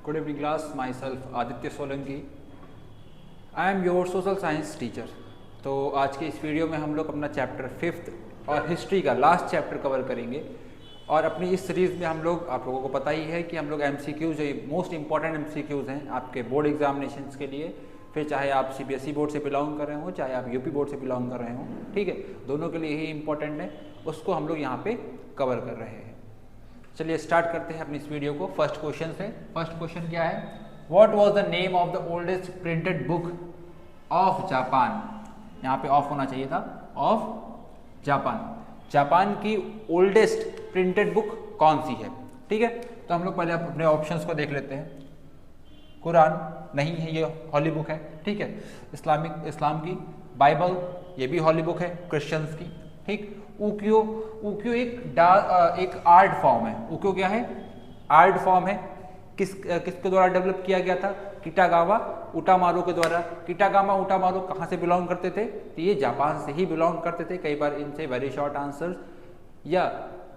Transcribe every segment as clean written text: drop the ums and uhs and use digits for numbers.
Good evening class, myself Aditya Solanki. I am your social science teacher. तो आज के इस वीडियो में हम लोग अपना चैप्टर 5th और हिस्ट्री का लास्ट चैप्टर कवर करेंगे। और अपनी इस सीरीज़ में हम लोग, आप लोगों को पता ही है कि हम लोग MCQs जो मोस्ट इंपॉर्टेंट MCQs हैं आपके बोर्ड एग्जामिनेशंस के लिए, फिर चाहे आप CBSE बोर्ड से बिलोंग कर रहे हो चाहे आप UP बोर्ड से बिलोंग कर रहे हो, ठीक है, दोनों के लिए ही इंपॉर्टेंट है, उसको हम लोग यहाँ पे कवर कर रहे हैं। चलिए स्टार्ट करते हैं अपनी इस वीडियो को फर्स्ट क्वेश्चन से। फर्स्ट क्वेश्चन क्या है? What was the name of the oldest printed book of Japan? यहाँ पे ऑफ होना चाहिए था, ऑफ जापान। जापान की ओल्डेस्ट प्रिंटेड बुक कौन सी है? ठीक है, तो हम लोग पहले अपने ऑप्शंस को देख लेते हैं। कुरान नहीं है, ये हॉली बुक है, ठीक है। इस्लाम की बाइबल, ये भी हॉली बुक है क्रिश्चियंस की, ठीक। उक्यो एक आर्ट फॉर्म है। उक्यो क्या है? आर्ट फॉर्म है। किसके द्वारा डेवलप किया गया था? किटागावा उटामारो के द्वारा। किटागावा उटामारो कहाँ से बिलोंग करते थे? तो ये जापान से ही बिलोंग करते थे। कई बार इनसे वेरी शॉर्ट आंसर्स या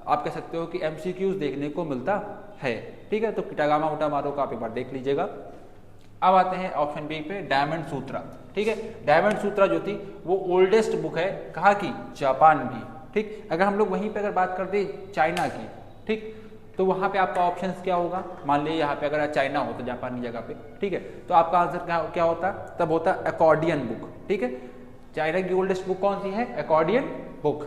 आप कह सकते हो कि MCQs देखने को मिलता है, ठीक है। तो किटागावा उटामारो का आप एक बार देख लीजिएगा। अब आते हैं ऑप्शन बी पे, डायमंड सूत्रा, ठीक है। डायमंड सूत्रा जो थी वो ओल्डेस्ट बुक है, कहाँ की? जापान की, ठीक। अगर हम लोग वहीं पे अगर बात करते चाइना की, ठीक, तो वहाँ पे आपका ऑप्शंस क्या होगा? मान लीजिए यहाँ पे अगर चाइना हो तो जापान की जगह पे, ठीक है, तो आपका आंसर क्या होता? तब होता अकॉर्डियन बुक, ठीक है। चाइना की ओल्डेस्ट बुक कौन सी है? Accordion book.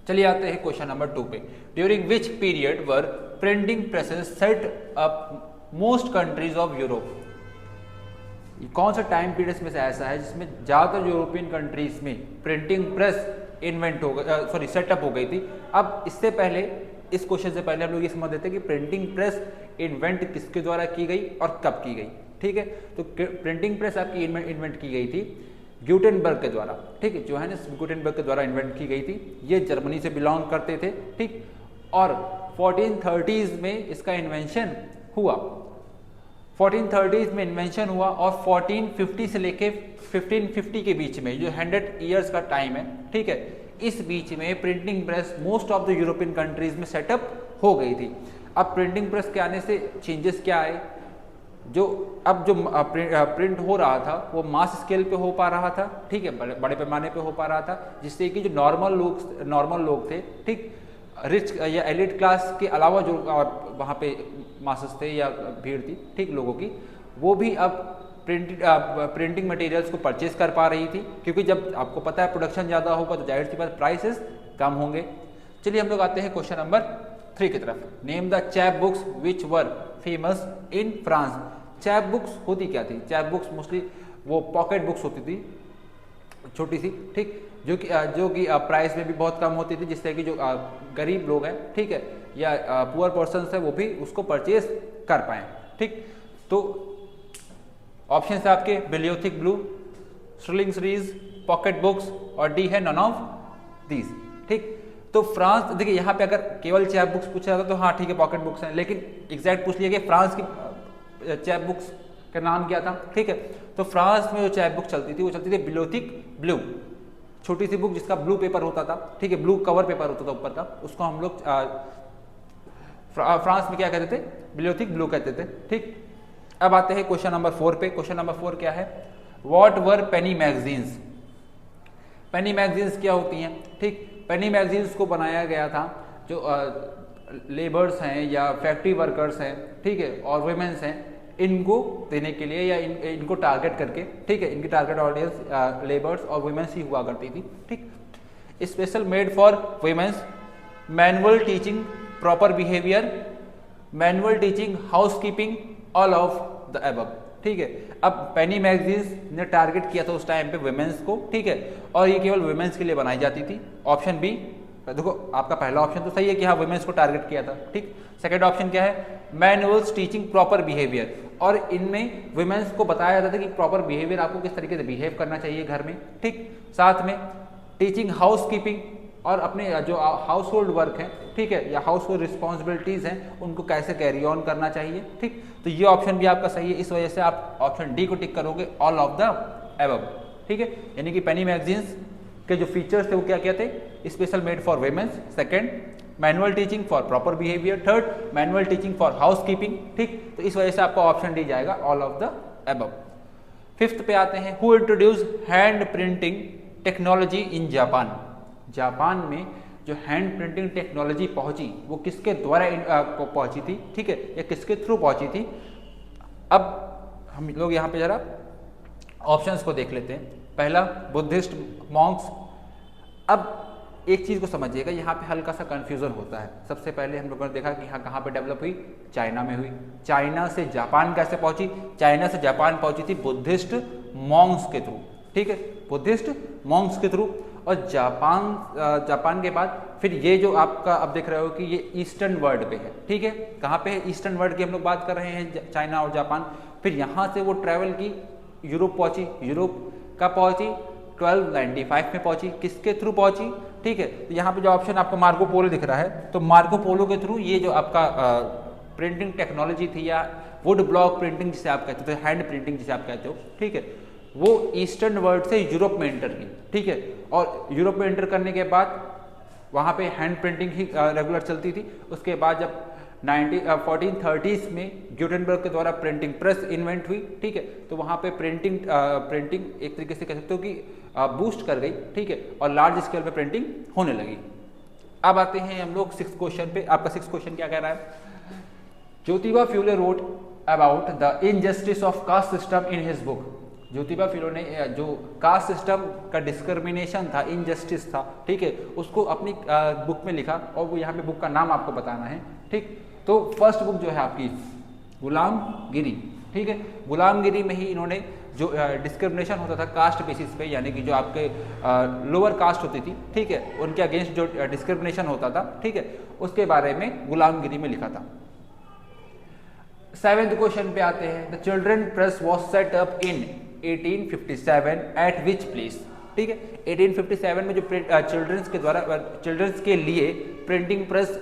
चलिए आते हैं क्वेश्चन नंबर 2 पे। During which period were printing presses set up most countries of Europe? कौन सा टाइम पीरियड में से ऐसा है जिसमें ज्यादातर यूरोपियन कंट्रीज में प्रिंटिंग प्रेस इन्वेंट हो गई, सेटअप हो गई थी? अब इससे पहले, इस क्वेश्चन से पहले हम लोग ये समझ लेते हैं कि प्रिंटिंग प्रेस इन्वेंट किसके द्वारा की गई और कब की गई, ठीक है। तो प्रिंटिंग प्रेस आपकी इन्वेंट की गई थी ग्यूटेनबर्ग के द्वारा, ठीक है। जोहानिस गुटेनबर्ग के द्वारा इन्वेंट की गई थी। ये जर्मनी से बिलोंग करते थे, ठीक। और 1430s में इसका इन्वेंशन हुआ। 1430s में इन्वेंशन हुआ और 1450 से लेके 1550 के बीच में, जो 100 ईयर्स का टाइम है, ठीक है, इस बीच में printing press most of the European countries में सेटअप हो गई थी। अब प्रिंटिंग प्रेस के आने से चेंजेस क्या आए? जो प्रिंट हो रहा था वो मास स्केल पे हो पा रहा था, ठीक है, बड़े पैमाने पे हो पा रहा था, जिससे कि जो नॉर्मल लोग थे, ठीक, रिच या एलिट क्लास के अलावा जो वहाँ पे मासेस थे या भीड़ थी, ठीक, लोगों की, वो भी अब प्रिंटिंग मटेरियल्स को परचेज कर पा रही थी, क्योंकि जब आपको पता है प्रोडक्शन ज़्यादा होगा तो जाहिर सी बात प्राइसेस कम होंगे। चलिए हम लोग आते हैं क्वेश्चन नंबर 3 की तरफ। Name the chap books which were famous in France. Chap books होती क्या थी? चैप बुक्स मोस्टली वो पॉकेट बुक्स होती थी, छोटी सी, ठीक, जो कि प्राइस में भी बहुत कम होती थी, जिससे कि जो गरीब लोग हैं, ठीक है, या पुअर पर्सन है, वो भी उसको परचेज कर पाए, ठीक। तो ऑप्शन है आपके Bibliotheque Bleue, Sterling series, pocket books, और डी है नन ऑफ दीज, ठीक। तो फ्रांस, देखिए यहाँ पे अगर केवल चैप बुक्स पूछा जाता तो हाँ ठीक है पॉकेट बुक्स हैं, लेकिन एग्जैक्ट पूछ लिया कि फ्रांस की चैप बुक्स का नाम क्या था, ठीक है। तो फ्रांस में जो चैप बुक चलती थी वो चलती थी बिलियोथिक ब्लू, छोटी सी बुक जिसका ब्लू पेपर होता था, ठीक है, ब्लू कवर पेपर होता था ऊपर का, उसको हम लोग फ्रांस में क्या कहते थे? बिलियोथिक ब्लू कहते थे, ठीक। अब आते हैं क्वेश्चन नंबर 4 पे। क्वेश्चन नंबर 4 क्या है? What were Penney magazines? Penney magazines क्या होती हैं, ठीक। पेनी मैगजीन्स को बनाया गया था जो लेबर्स हैं या फैक्ट्री वर्कर्स हैं, ठीक है, और वुमेन्स हैं, इनको देने के लिए या इनको टारगेट करके, ठीक है, इनकी टारगेट ऑडियंस लेबर्स और वुमेन्स ही हुआ करती थी, ठीक। Special made for womens, manual teaching proper behaviour, manual teaching housekeeping, all of the above, ठीक है। अब पेनी मैगजीन्स ने टारगेट किया था उस टाइम पे वुमेन्स को, ठीक है, और ये केवल वुमेन्स के लिए बनाई जाती थी। ऑप्शन बी, देखो आपका पहला ऑप्शन तो सही है कि हाँ वुमेन्स को टारगेट किया था, ठीक। सेकंड ऑप्शन क्या है? मैनुअल्स टीचिंग प्रॉपर बिहेवियर, और इनमें वुमेन्स को बताया जाता था कि प्रॉपर बिहेवियर आपको किस तरीके से बिहेव करना चाहिए घर में, ठीक। साथ में टीचिंग हाउस कीपिंग, और अपने जो हाउस होल्ड वर्क है, ठीक है, या हाउस होल्ड रिस्पॉन्सिबिलिटीज हैं, उनको कैसे कैरी ऑन करना चाहिए, ठीक। तो ये ऑप्शन भी आपका सही है, इस वजह से आप ऑप्शन डी को टिक करोगे, ऑल ऑफ द अबव, ठीक है। यानी कि पेनी मैगजीन्स के जो फीचर्स थे वो क्या क्या थे? Special made for womens, second manual teaching for proper behaviour, third manual teaching for house keeping, ठीक। तो इस वजह से आपका ऑप्शन डी जाएगा all of the above. Fifth पे आते हैं, who introduce hand printing technology in Japan. Japan में जो हैंड प्रिंटिंग टेक्नोलॉजी पहुंची वो किसके द्वारा पहुंची थी, ठीक है, या किसके थ्रू पहुंची थी। अब हम लोग यहाँ पे जरा ऑप्शंस को देख लेते हैं। पहला बुद्धिस्ट मॉन्क्स। अब एक चीज़ को समझिएगा, यहाँ पे हल्का सा कंफ्यूजन होता है। सबसे पहले हम लोगों ने देखा कि यहाँ कहाँ पे डेवलप हुई, चाइना में हुई। चाइना से जापान कैसे पहुंची, चाइना से जापान पहुंची थी बुद्धिस्ट मॉन्क्स के थ्रू, ठीक है, बुद्धिस्ट मॉन्क्स के थ्रू। और जापान के बाद फिर ये जो आपका अब देख रहे हो कि ये ईस्टर्न वर्ल्ड पे है, ठीक है, कहाँ पे है, ईस्टर्न वर्ल्ड की हम लोग बात कर रहे हैं, चाइना और जापान। फिर यहाँ से वो ट्रैवल की, यूरोप पहुंची, यूरोप का पहुंची 1295 में पहुंची, किसके थ्रू पहुंची, ठीक है। तो यहाँ पे जो ऑप्शन आपको मार्को पोलो दिख रहा है, तो मार्को पोलो के थ्रू ये जो आपका प्रिंटिंग टेक्नोलॉजी थी, या वुड ब्लॉक प्रिंटिंग जिसे आप कहते हो, हैंड प्रिंटिंग जिसे आप कहते हो, ठीक है, वो ईस्टर्न वर्ल्ड से यूरोप में एंटर की, ठीक है। और यूरोप में एंटर करने के बाद वहाँ पे हैंड प्रिंटिंग ही रेगुलर चलती थी। उसके बाद जब 1430s में ग्यूटेनबर्ग के द्वारा प्रिंटिंग प्रेस इन्वेंट हुई, ठीक है, तो वहाँ पे प्रिंटिंग एक तरीके से कह सकते हो कि बूस्ट कर गई, ठीक है, और लार्ज स्केल पे प्रिंटिंग होने लगी। अब आते हैं हम लोग सिक्स क्वेश्चन पे। आपका सिक्स क्वेश्चन क्या कह रहा है, Jyotiba Phule wrote about the injustice of caste system in his book. Jyotiba Phule ने जो कास्ट सिस्टम का डिस्क्रिमिनेशन था, इनजस्टिस था, ठीक है, उसको अपनी बुक में लिखा, और वो यहाँ पे बुक का नाम आपको बताना है, ठीक। तो फर्स्ट बुक जो है आपकी गुलामगिरी, ठीक है, गुलामगिरी में ही इन्होंने जो डिस्क्रिमिनेशन होता था कास्ट बेसिस पे, यानी कि जो आपके लोअर कास्ट होती थी, ठीक है, उनके अगेंस्ट जो डिस्क्रिमिनेशन होता था, ठीक है, उसके बारे में गुलामगिरी में लिखा था। सेवेंथ क्वेश्चन पे आते हैं, the children press was set up in 1857 eight which place, ठीक है। 1857 में जो चिल्ड्रंस के द्वारा चिल्ड्रंस के लिए प्रिंटिंग प्रेस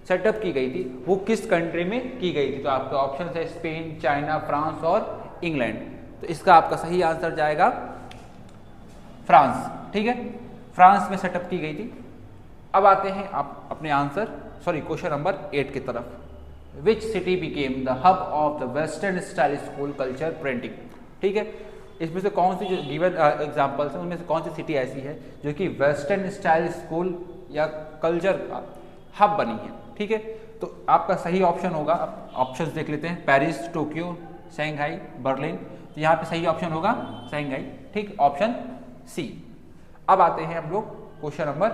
सेटअप की गई थी, वो किस कंट्री में की गई थी। तो आपका ऑप्शन है स्पेन, चाइना, फ्रांस और इंग्लैंड। तो इसका आपका सही आंसर जाएगा फ्रांस, ठीक है, फ्रांस में सेटअप की गई थी। अब आते हैं आप अपने आंसर क्वेश्चन नंबर 8 की तरफ। Which city became the hub of the western style school culture printing, ठीक है। इसमें से कौन सी जो गिवन एग्जांपल्स हैं उनमें से कौन सी सिटी ऐसी है जो कि वेस्टर्न स्टाइल स्कूल या कल्चर का हब बनी है, ठीक है। तो आपका सही ऑप्शन होगा, ऑप्शंस देख लेते हैं, पेरिस, टोक्यो, शंघाई, बर्लिन। तो यहाँ पे सही ऑप्शन होगा शंघाई, ठीक, ऑप्शन सी। अब आते हैं हम लोग क्वेश्चन नंबर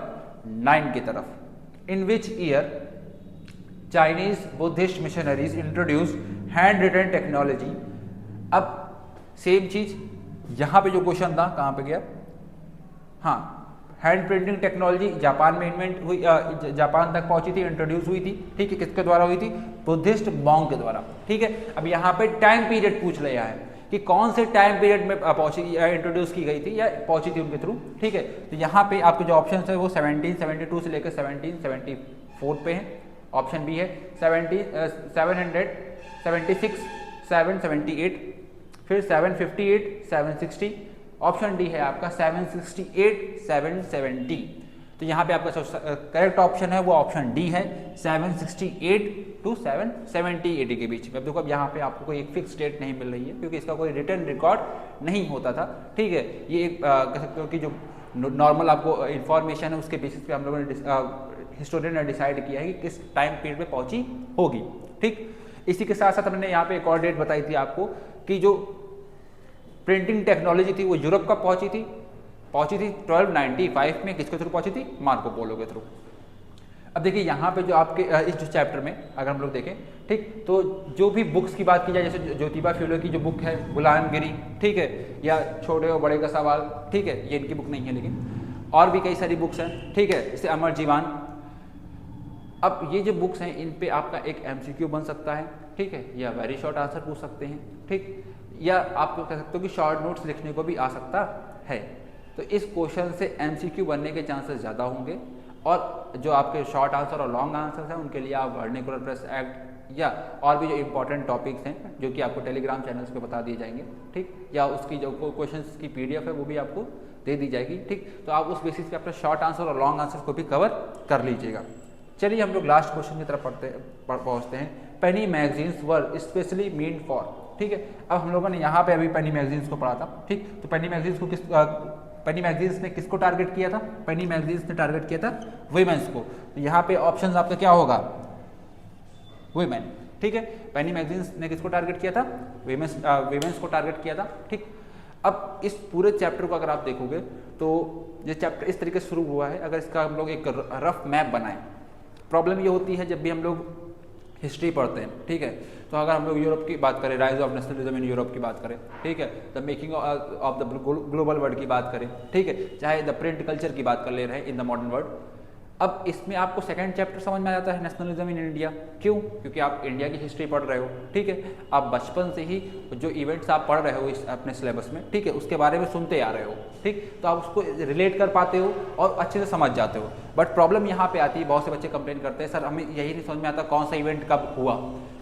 9 की तरफ। In which year Chinese Buddhist missionaries introduce hand written technology. अब सेम चीज यहाँ पे जो क्वेश्चन था कहाँ पे गया, हाँ, हैंड प्रिंटिंग टेक्नोलॉजी जापान में इन्वेंट हुई, जापान तक पहुंची थी, इंट्रोड्यूस हुई थी, ठीक है, किसके द्वारा हुई थी, बुद्धिस्ट मॉन्क के द्वारा, ठीक है। अब यहाँ पे टाइम पीरियड पूछ लिया है कि कौन से टाइम पीरियड में पहुंची या इंट्रोड्यूस की गई थी या पहुंची थी उनके थ्रू, ठीक है। तो यहाँ पे आपके जो ऑप्शन है वो 1772 से लेकर 1774 पे है। ऑप्शन बी है 776, 778, फिर 758, 760, ऑप्शन डी है आपका 768, 770। तो यहाँ पे आपका करेक्ट ऑप्शन है वो ऑप्शन डी है, 768 टू 770 के बीच में। अब देखो, अब यहाँ पे आपको कोई एक फिक्स डेट नहीं मिल रही है क्योंकि इसका कोई रिटर्न रिकॉर्ड नहीं होता था, ठीक है। ये एक कह सकते हो कि जो नॉर्मल आपको इन्फॉर्मेशन है उसके बेसिस पे हम लोगों ने हिस्टोरियन ने डिसाइड किया है कि किस टाइम पीरियड में पहुंची होगी, ठीक। इसी के साथ साथ हमने यहाँ पे एक और डेट बताई थी आपको कि जो प्रिंटिंग टेक्नोलॉजी थी वो यूरोप का पहुंची थी 1295 में, किसके थ्रू पहुंची थी, मार्को पोलो के थ्रू। अब देखिए यहाँ पे जो आपके इस जो चैप्टर में अगर हम लोग देखें, ठीक, तो जो भी बुक्स की बात की जाए, जैसे ज्योतिबा फुले की जो बुक है गुलामगिरी, ठीक है, या छोटे और बड़े का सवाल, ठीक है, ये इनकी बुक नहीं है, लेकिन और भी कई सारी बुक्स हैं, ठीक है, जैसे अमर जीवन। अब ये जो बुक्स हैं इन पे आपका एक MCQ बन सकता है, ठीक है, या वेरी शॉर्ट आंसर पूछ सकते हैं, ठीक, या आपको कह सकते हो कि शॉर्ट नोट्स लिखने को भी आ सकता है। तो इस क्वेश्चन से MCQ बनने के चांसेस ज़्यादा होंगे, और जो आपके शॉर्ट आंसर और लॉन्ग आंसर हैं उनके लिए आप वर्नाक्युलर प्रेस एक्ट या और भी जो इंपॉर्टेंट टॉपिक्स हैं जो कि आपको टेलीग्राम चैनल्स पे बता दिए जाएंगे, ठीक, या उसकी जो क्वेश्चंस की PDF है वो भी आपको दे दी जाएगी, ठीक। तो आप उस बेसिस पे अपने शॉर्ट आंसर और लॉन्ग आंसर को भी कवर कर लीजिएगा। चलिए हम लोग लास्ट क्वेश्चन की तरफ पहुँचते हैं। Penny magazines were specially meant for, ठीक है। अब हम लोगों ने यहाँ पे अभी पेनी मैगजीन्स को पढ़ा था, ठीक। तो पेनी मैगजीन्स को पेनी मैगजीन्स ने किसको टारगेट किया था? पेनी मैगजीन्स ने टारगेट किया था वुमेन्स को। तो यहाँ पे ऑप्शन आपका क्या होगा? वुमेन, ठीक है। पेनी मैगजीन्स ने किसको टारगेट किया था? वुमेन्स को टारगेट किया था, ठीक। अब इस पूरे चैप्टर को अगर आप देखोगे तो ये चैप्टर इस तरीके से शुरू हुआ है। अगर इसका हम लोग एक रफ मैप बनाएं, प्रॉब्लम ये होती है जब भी हम लोग हिस्ट्री पढ़ते हैं, ठीक है। तो अगर हम लोग यूरोप की बात करें, rise of nationalism in Europe की बात करें, ठीक है, the making of the global world की बात करें, ठीक है, चाहे द प्रिंट कल्चर की बात कर ले रहे हैं इन द मॉडर्न वर्ल्ड। अब इसमें आपको सेकंड चैप्टर समझ में आ जाता है, नेशनलिज्म इन इंडिया। क्यों? क्योंकि आप इंडिया की हिस्ट्री पढ़ रहे हो, ठीक है। आप बचपन से ही जो इवेंट्स आप पढ़ रहे हो इस अपने सिलेबस में, ठीक है, उसके बारे में सुनते आ रहे हो, ठीक। तो आप उसको रिलेट कर पाते हो और अच्छे से समझ जाते हो। बट प्रॉब्लम यहाँ पे आती है, बहुत से बच्चे कंप्लेन करते हैं, सर हमें यही नहीं समझ में आता कौन सा इवेंट कब हुआ।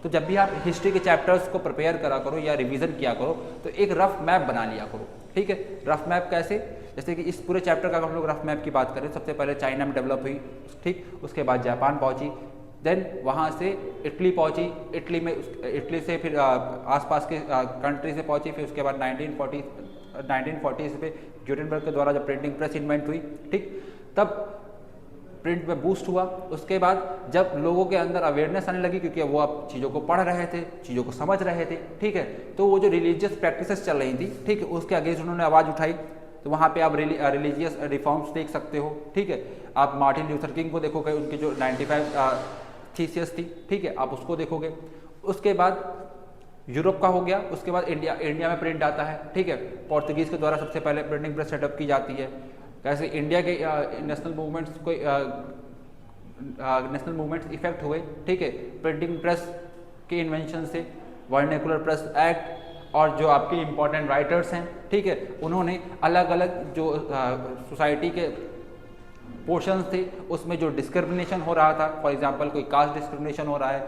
तो जब भी आप हिस्ट्री के चैप्टर्स को प्रिपेयर करा करो या रिविजन किया करो तो एक रफ मैप बना लिया करो, ठीक है। रफ मैप कैसे? जैसे कि इस पूरे चैप्टर का हम लोग रफ मैप की बात करें, सबसे पहले चाइना में डेवलप हुई, ठीक, उसके बाद जापान पहुंची, देन वहाँ से इटली पहुंची, इटली से फिर आसपास के कंट्री से पहुंची, फिर उसके बाद 1940 पे ग्यूटेनबर्ग के द्वारा जब प्रिंटिंग प्रेस इन्वेंट हुई, ठीक, तब प्रिंट में बूस्ट हुआ। उसके बाद जब लोगों के अंदर अवेयरनेस आने लगी, क्योंकि वो अब चीज़ों को पढ़ रहे थे, चीज़ों को समझ रहे थे, ठीक है, तो वो जो रिलीजियस प्रैक्टिसेस चल रही थी, ठीक है, उसके अगेंस्ट उन्होंने आवाज़ उठाई। तो वहाँ पे आप रिलीजियस रिफॉर्म्स देख सकते हो, ठीक है। आप मार्टिन ल्यूथर किंग को देखोगे, उनकी जो 95 थीसिस थी, ठीक है, आप उसको देखोगे। उसके बाद यूरोप का हो गया, उसके बाद इंडिया में प्रिंट आता है, ठीक है। पोर्तुगीज़ के द्वारा सबसे पहले प्रिंटिंग प्रेस सेटअप की जाती है। कैसे इंडिया के नेशनल मूवमेंट्स इफेक्ट हुए, ठीक है, प्रिंटिंग प्रेस के इन्वेंशन से। वर्नेकुलर प्रेस एक्ट और जो आपके इम्पोर्टेंट राइटर्स हैं, ठीक है, उन्होंने अलग अलग जो सोसाइटी के पोर्शंस थे उसमें जो डिस्क्रिमिनेशन हो रहा था, फॉर एग्जांपल कोई कास्ट डिस्क्रिमिनेशन हो रहा है,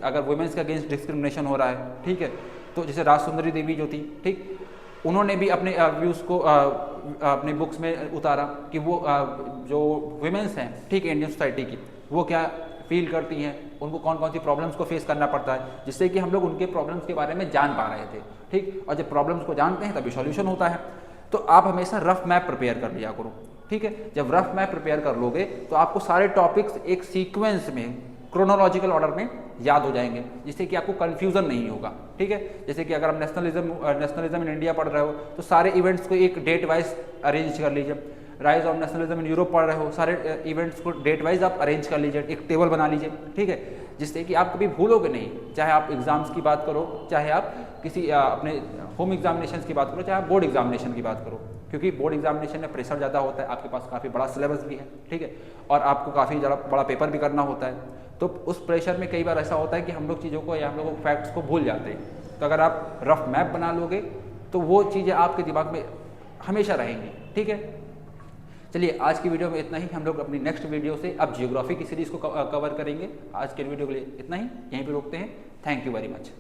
अगर वुमेन्स के अगेंस्ट डिस्क्रिमिनेशन हो रहा है, ठीक है, तो जैसे राजसुंदरी देवी जो थी, ठीक, उन्होंने भी अपने व्यूज़ को अपने बुक्स में उतारा कि वो जो वुमेन्स हैं, ठीक है, इंडियन सोसाइटी की, वो क्या फील करती हैं, उनको कौन कौन सी प्रॉब्लम्स को फेस करना पड़ता है, जिससे कि हम लोग उनके प्रॉब्लम्स के बारे में जान पा रहे थे, ठीक। और जब प्रॉब्लम्स को जानते हैं तभी सॉल्यूशन होता है। तो आप हमेशा रफ मैप प्रिपेयर कर लिया करो, ठीक है। जब रफ मैप प्रिपेयर कर लोगे तो आपको सारे टॉपिक्स एक सीक्वेंस में, क्रोनोलॉजिकल ऑर्डर में याद हो जाएंगे, जिससे कि आपको कन्फ्यूजन नहीं होगा, ठीक है। जैसे कि अगर आप नेशनलिज्म इन इंडिया पढ़ रहे हो तो सारे इवेंट्स को एक डेट वाइज अरेंज कर लीजिए। Rise of nationalism in Europe पढ़ रहे हो, सारे इवेंट्स को डेट वाइज आप अरेंज कर लीजिए, एक टेबल बना लीजिए, ठीक है, जिससे कि आप कभी भूलोगे नहीं। चाहे आप एग्जाम्स की बात करो, चाहे आप किसी अपने होम एग्जामिनेशन की बात करो, चाहे आप बोर्ड एग्जामिनेशन की बात करो, क्योंकि बोर्ड एग्जामिनेशन में प्रेशर ज़्यादा होता है, आपके पास काफ़ी बड़ा सिलेबस भी है, ठीक है, और आपको काफ़ी ज़्यादा बड़ा पेपर भी करना होता है। तो उस प्रेशर में कई बार ऐसा होता है कि हम लोग चीज़ों को या हम लोग फैक्ट्स को भूल जाते हैं। तो अगर आप रफ मैप बना लोगे तो वो चीज़ें आपके दिमाग में हमेशा रहेंगी, ठीक है। चलिए आज की वीडियो में इतना ही। हम लोग अपनी नेक्स्ट वीडियो से अब जियोग्राफी की सीरीज़ को कवर करेंगे। आज के वीडियो के लिए इतना ही, यहीं पे रोकते हैं। Thank you very much.